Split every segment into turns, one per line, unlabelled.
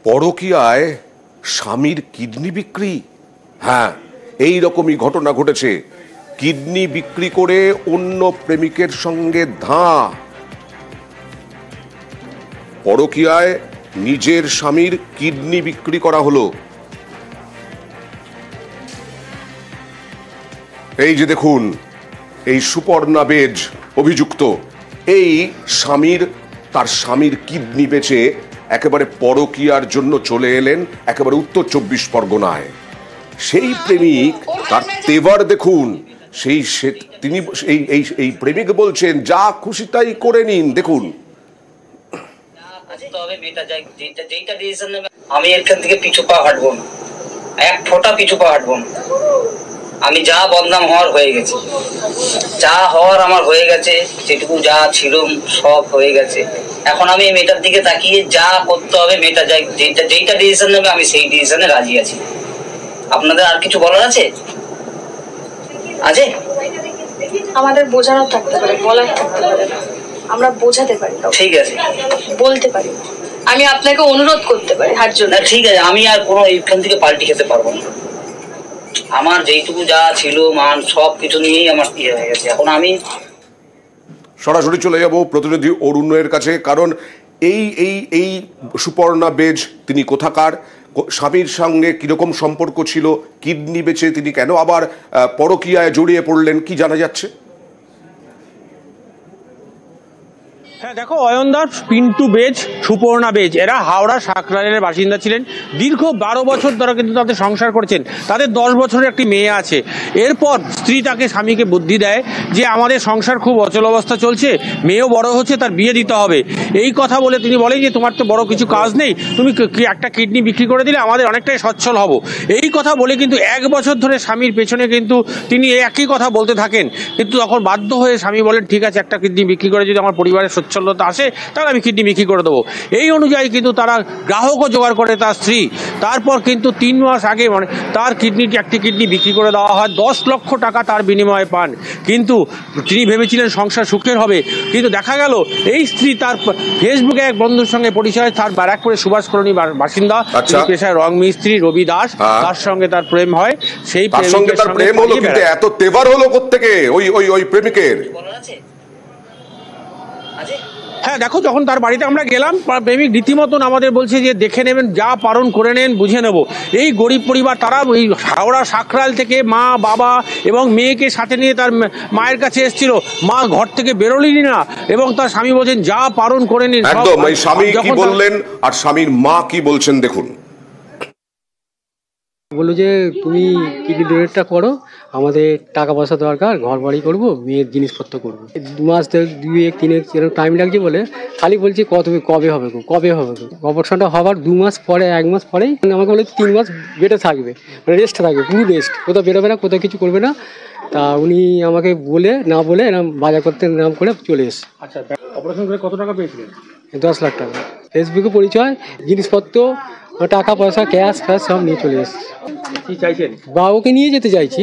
পরকীয়ায় স্বামীর কিডনি বিক্রি। হ্যাঁ, এই রকমই ঘটনা ঘটেছে। কিডনি বিক্রি করে অন্য প্রেমিকের সঙ্গে ধাঁ। পরকীয়ায় নিজের স্বামীর কিডনি বিক্রি করা হলো। এই যে দেখুন, এই সুপর্ণা বেজ অভিযুক্ত। এই তার স্বামীর কিডনি বেচে একেবারে পরকীয়ার জন্য চলে এলেন একেবারে উত্তর 24 পরগনায়। সেই প্রেমিক, তার তেভার দেখুন। তিনি এই প্রেমিক বলছেন যা খুশি তাই করে নিন। দেখুন,
আমি এখান থেকে পিছু পা হাঁটবো না, এক ফোঁটা পিছু পা হাঁটবো না। আমি যা বদনাম হওয়ার হয়ে গেছে, যা হওয়ার আমার হয়ে গেছে, যেটুকু যা ছিল সব হয়ে গেছে। এখন আমি মেয়েটার দিকে তাকিয়ে যা করতে হবে, মেয়েটা যেইটা ডিসিশন নেবে আমি সেই ডিসিশনে রাজি আছি। আপনাদের আর কিছু বলার আছে?
আমাদের বোঝানোর থাকতে পারে, বলার থাকতে পারে, আমরা বোঝাতে পারি,
ঠিক আছে,
বলতে পারি। আমি আপনাকে অনুরোধ করতে পারি হাত জোড়।
ঠিক আছে, আমি আর কোনো এইখান থেকে পাল্টি খেতে পারবো না। আমার যেইটুকু যা ছিল মান সব কিছু নিয়েই আমার ইয়ে হয়ে গেছে। এখন আমি
সরাসরি চলে যাব প্রতিনিধি অরুণের কাছে। কারণ এই সুপর্ণা বেজ তিনি কোথাকার, স্বামীর সঙ্গে কিরকম সম্পর্ক ছিল, কিডনি বেচে তিনি কেন আবার পরকীয়ায় জড়িয়ে পড়লেন, কি জানা যাচ্ছে?
হ্যাঁ দেখো, অয়নদার পিন্টু বেজ, সুপর্ণা বেজ এরা হাওড়া সাকরাইলের বাসিন্দা ছিলেন। দীর্ঘ 12 বছর ধরে কিন্তু তাদের সংসার করেছেন। তাদের 10 বছরের একটি মেয়ে আছে। এরপর স্ত্রী তাকে স্বামীকে বুদ্ধি দেয় যে আমাদের সংসার খুব অচল অবস্থা চলছে, মেয়েও বড় হচ্ছে, তার বিয়ে দিতে হবে। এই কথা বলে তিনি বলেন যে তোমার তো বড় কিছু কাজ নেই, তুমি একটা কিডনি বিক্রি করে দিলে আমাদের অনেকটাই সচ্ছল হব। এই কথা বলে কিন্তু 1 বছর ধরে স্বামীর পেছনে কিন্তু তিনি একই কথা বলতে থাকেন। কিন্তু তখন বাধ্য হয়ে স্বামী বলেন ঠিক আছে, একটা কিডনি বিক্রি করে যদি আমার পরিবারের সচ্ছলতা আসে তাহলে আমি কিডনি বিক্রি করে দেবো। এই অনুযায়ী কিন্তু তারা গ্রাহকও জোগাড় করে তার স্ত্রী। তারপর কিন্তু 3 মাস আগে তার একটি কিডনি বিক্রি করে দেওয়া হয়। 10 লক্ষ টাকা তার বিনিময়ে পান। কিন্তু তিনি ভেবেছিলেন সংসার সুখের হবে, কিন্তু দেখা গেল এই স্ত্রী তার ফেসবুকে এক বন্ধুর সঙ্গে পরিচয়, তার ব্যারাকপুরে সুভাষ কলোনি বাসিন্দা, পেশায় রং মিস্ত্রি রবি দাস, তার সঙ্গে তার প্রেম হয়। সেই
প্রেম হলো, কিন্তু এত তেভার হলো কোত্থেকে ওই প্রেমিকের?
হ্যাঁ দেখো, যখন তার বাড়িতে আমরা গেলাম, প্রেমিক রীতিমতন আমাদের বলছে যে দেখে নেবেন, যা পালন করে নেন, বুঝে নেব। এই গরিব পরিবার, তারা ওই হাওড়া সাকরাইল থেকে মা বাবা এবং মেয়েকে সাথে নিয়ে তার মায়ের কাছে এসেছিল। মা ঘর থেকে বেরোলেনি না, এবং তার স্বামী বলছেন যা পালন করে নিন।
একদম। স্বামী কি বললেন আর স্বামীর মা কি বলছেন দেখুন।
বললো যে তুমি কিডনি ডোনেটটা করো, আমাদের টাকা পয়সা দরকার, ঘর বাড়ি করবো, মেয়ের জিনিসপত্র করবো। 2 মাস 2-1-3 এরকম টাইম লাগছে বলে খালি বলছি কবে হবে অপারেশনটা হবার 2 মাস পরে, 1 মাস পরেই আমাকে বলে 3 মাস বেডে থাকবে, মানে রেস্ট থাকবে, পুরো রেস্ট, কোথাও বেরোবে না, কোথাও কিছু করবে না। তা উনি আমাকে বলে এরকম বাজার করতে নাম করে চলে এসে।
আচ্ছা, অপারেশন করে কত টাকা পেয়েছিলেন?
10 লাখ টাকা। ফেসবুকে পরিচয়, জিনিসপত্র, টাকা পয়সা, ক্যাশ সব নিয়ে চলে এসেছে।
কি চাইছেন?
বাবুকে নিয়ে যেতে চাইছি।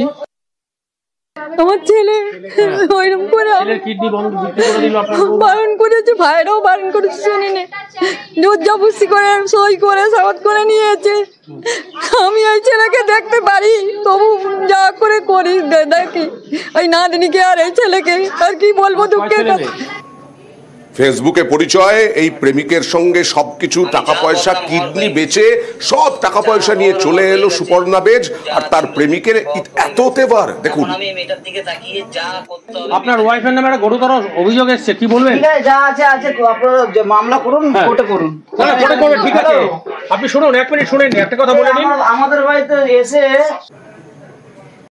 আমার ছেলে ওইরকম করে বারণ করেছে, ভাইরাও বারণ করেছে, শুনিনি, জোর জবরদস্তি করে সই করে সাবত করে নিয়েছে। আমি ওই ছেলেকে দেখতে পারি, তবু যা করে করি দেখি ওই নাতনিকে আর এই ছেলেকে, আর কি বলবো, দুঃখের কথা।
ফেসবুকে পরিচয়, এই প্রেমিকের সঙ্গে সবকিছু, টাকা পয়সা, কিডনি বেচে সব টাকা পয়সা নিয়ে চলে এলো সুপর্ণা বেজ, আর তার প্রেমিকের এত তেভার দেখুন।
আপনার ওয়াইফের নামে একটা গুরুতর অভিযোগ এসেছে, কি বলবেন?
যা আছে আপনারা মামলা করুন, কোর্টে করুন।
ঠিক আছে, আপনি শুনুন, 1 মিনিট শুনেন, একটা কথা বলে নিন।
আমাদের বাড়িতে এসে